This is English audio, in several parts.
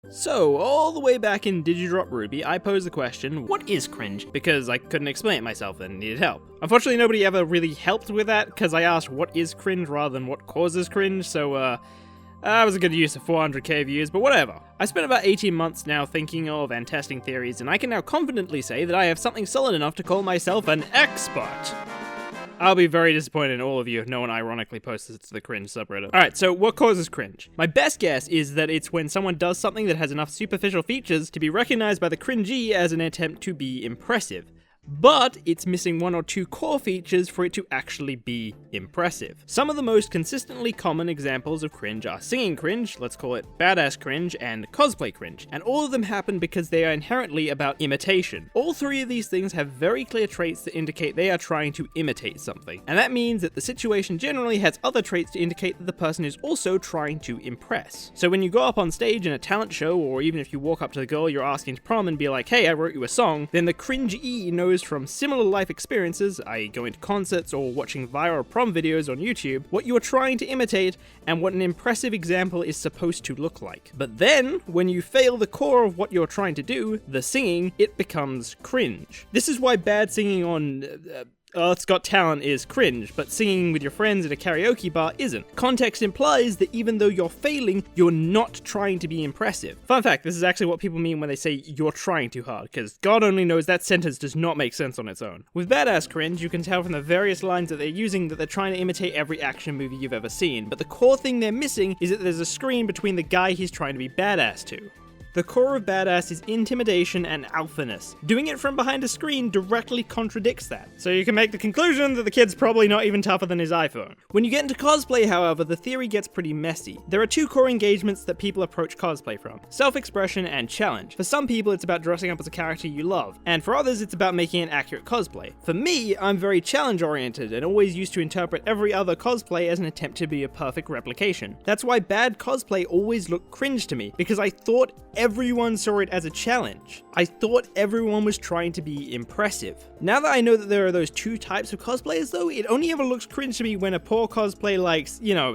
So, all the way back in Drop RWBY, I posed the question, what is cringe? Because I couldn't explain it myself and needed help. Unfortunately, nobody ever really helped with that, because I asked what is cringe rather than what causes cringe, so that was a good use of 400k views, but whatever. I spent about 18 months now thinking of and testing theories, and I can now confidently say that I have something solid enough to call myself an expert. I'll be very disappointed in all of you if no one ironically posts this to the Cringe subreddit. Alright, so what causes cringe? My best guess is that it's when someone does something that has enough superficial features to be recognized by the cringee as an attempt to be impressive. But it's missing one or two core features for it to actually be impressive. Some of the most consistently common examples of cringe are singing cringe, let's call it badass cringe, and cosplay cringe, and all of them happen because they are inherently about imitation. All three of these things have very clear traits that indicate they are trying to imitate something, and that means that the situation generally has other traits to indicate that the person is also trying to impress. So when you go up on stage in a talent show, or even if you walk up to the girl you're asking to prom and be like, hey, I wrote you a song, then the cringe-e knows from similar life experiences, i.e. going to concerts or watching viral prom videos on YouTube, what you are trying to imitate and what an impressive example is supposed to look like. But then, when you fail the core of what you're trying to do, the singing, it becomes cringe. This is why bad singing on Earth's Got Talent is cringe, but singing with your friends at a karaoke bar isn't. Context implies that even though you're failing, you're not trying to be impressive. Fun fact, this is actually what people mean when they say you're trying too hard, because God only knows that sentence does not make sense on its own. With badass cringe, you can tell from the various lines that they're using that they're trying to imitate every action movie you've ever seen, but the core thing they're missing is that there's a screen between the guy he's trying to be badass to. The core of badass is intimidation and alphaness. Doing it from behind a screen directly contradicts that. So you can make the conclusion that the kid's probably not even tougher than his iPhone. When you get into cosplay, however, the theory gets pretty messy. There are two core engagements that people approach cosplay from: self-expression and challenge. For some people, it's about dressing up as a character you love, and for others, it's about making an accurate cosplay. For me, I'm very challenge-oriented and always used to interpret every other cosplay as an attempt to be a perfect replication. That's why bad cosplay always looked cringe to me, because I thought everyone saw it as a challenge. I thought everyone was trying to be impressive. Now that I know that there are those two types of cosplayers though, it only ever looks cringe to me when a poor cosplay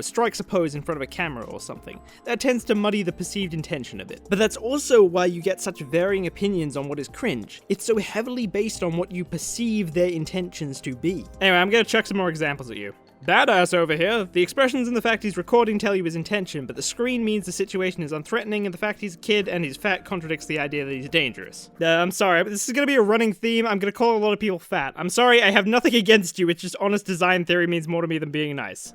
strikes a pose in front of a camera or something. That tends to muddy the perceived intention a bit. But that's also why you get such varying opinions on what is cringe. It's so heavily based on what you perceive their intentions to be. Anyway, I'm gonna chuck some more examples at you. Badass over here. The expressions and the fact he's recording tell you his intention, but the screen means the situation is unthreatening, and the fact he's a kid and he's fat contradicts the idea that he's dangerous. I'm sorry, but this is gonna be a running theme. I'm gonna call a lot of people fat. I'm sorry, I have nothing against you, it's just honest design theory means more to me than being nice.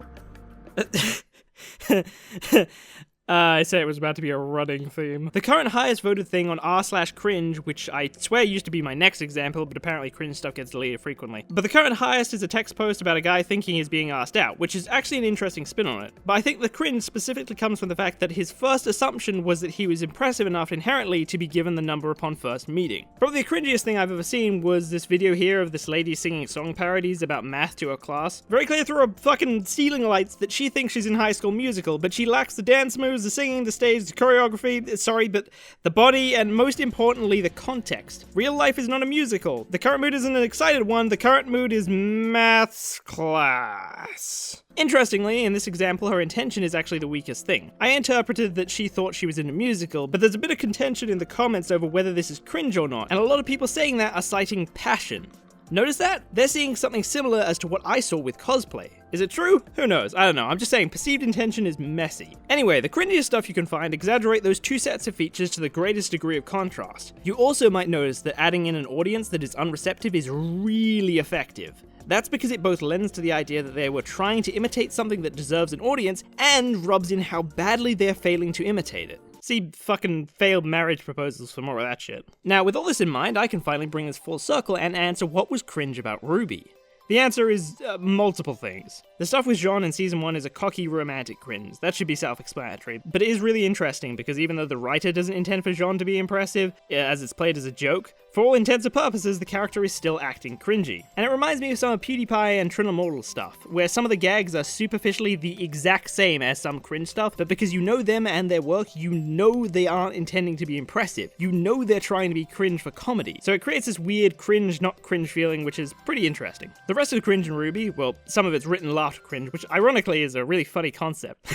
I said it was about to be a running theme. The current highest voted thing on r/cringe, which I swear used to be my next example, but apparently cringe stuff gets deleted frequently. But the current highest is a text post about a guy thinking he's being asked out, which is actually an interesting spin on it. But I think the cringe specifically comes from the fact that his first assumption was that he was impressive enough inherently to be given the number upon first meeting. Probably the cringiest thing I've ever seen was this video here of this lady singing song parodies about math to her class. Very clear through her fucking ceiling lights that she thinks she's in High School Musical, but she lacks the dance moves, the singing, the stage, the choreography, but the body, and most importantly, the context. Real life is not a musical. The current mood isn't an excited one, the current mood is maths class. Interestingly, in this example, her intention is actually the weakest thing. I interpreted that she thought she was in a musical, but there's a bit of contention in the comments over whether this is cringe or not, and a lot of people saying that are citing passion. Notice that? They're seeing something similar as to what I saw with cosplay. Is it true? Who knows? I don't know. I'm just saying perceived intention is messy. Anyway, the cringiest stuff you can find exaggerate those two sets of features to the greatest degree of contrast. You also might notice that adding in an audience that is unreceptive is really effective. That's because it both lends to the idea that they were trying to imitate something that deserves an audience and rubs in how badly they're failing to imitate it. See fucking failed marriage proposals for more of that shit. Now, with all this in mind, I can finally bring this full circle and answer what was cringe about RWBY. The answer is multiple things. The stuff with Jean in Season 1 is a cocky romantic cringe. That should be self-explanatory. But it is really interesting because even though the writer doesn't intend for Jean to be impressive, as it's played as a joke, for all intents and purposes, the character is still acting cringy. And it reminds me of some of PewDiePie and Trinomortal stuff, where some of the gags are superficially the exact same as some cringe stuff, but because you know them and their work, you know they aren't intending to be impressive. You know they're trying to be cringe for comedy. So it creates this weird cringe, not cringe feeling, which is pretty interesting. The rest of the cringe in RWBY, well, some of it's written laughter cringe, which ironically is a really funny concept.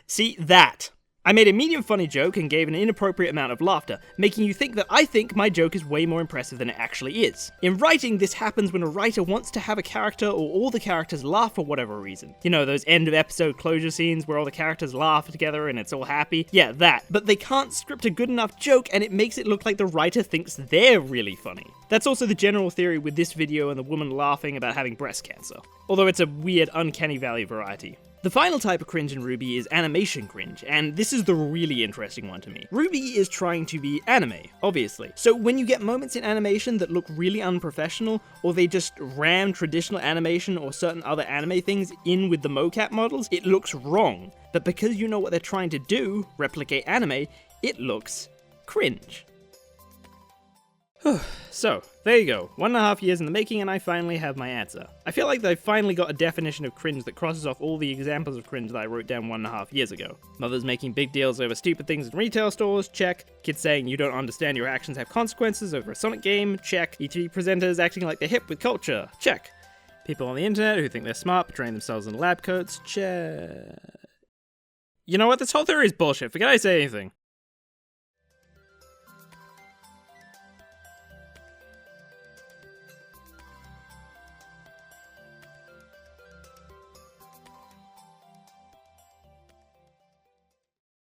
See, that. I made a medium funny joke and gave an inappropriate amount of laughter, making you think that I think my joke is way more impressive than it actually is. In writing, this happens when a writer wants to have a character or all the characters laugh for whatever reason. You know, those end of episode closure scenes where all the characters laugh together and it's all happy? Yeah, that. But they can't script a good enough joke and it makes it look like the writer thinks they're really funny. That's also the general theory with this video and the woman laughing about having breast cancer. Although it's a weird, uncanny valley variety. The final type of cringe in RWBY is animation cringe, and this is the really interesting one to me. RWBY is trying to be anime, obviously. So when you get moments in animation that look really unprofessional, or they just ram traditional animation or certain other anime things in with the mocap models, it looks wrong. But because you know what they're trying to do, replicate anime, it looks cringe. So, there you go. 1.5 years in the making and I finally have my answer. I feel like they've finally got a definition of cringe that crosses off all the examples of cringe that I wrote down 1.5 years ago. Mothers making big deals over stupid things in retail stores, check. Kids saying you don't understand your actions have consequences over a Sonic game, check. E3 presenters acting like they're hip with culture, check. People on the internet who think they're smart portraying themselves in lab coats, check. You know what, this whole theory is bullshit, forget I say anything.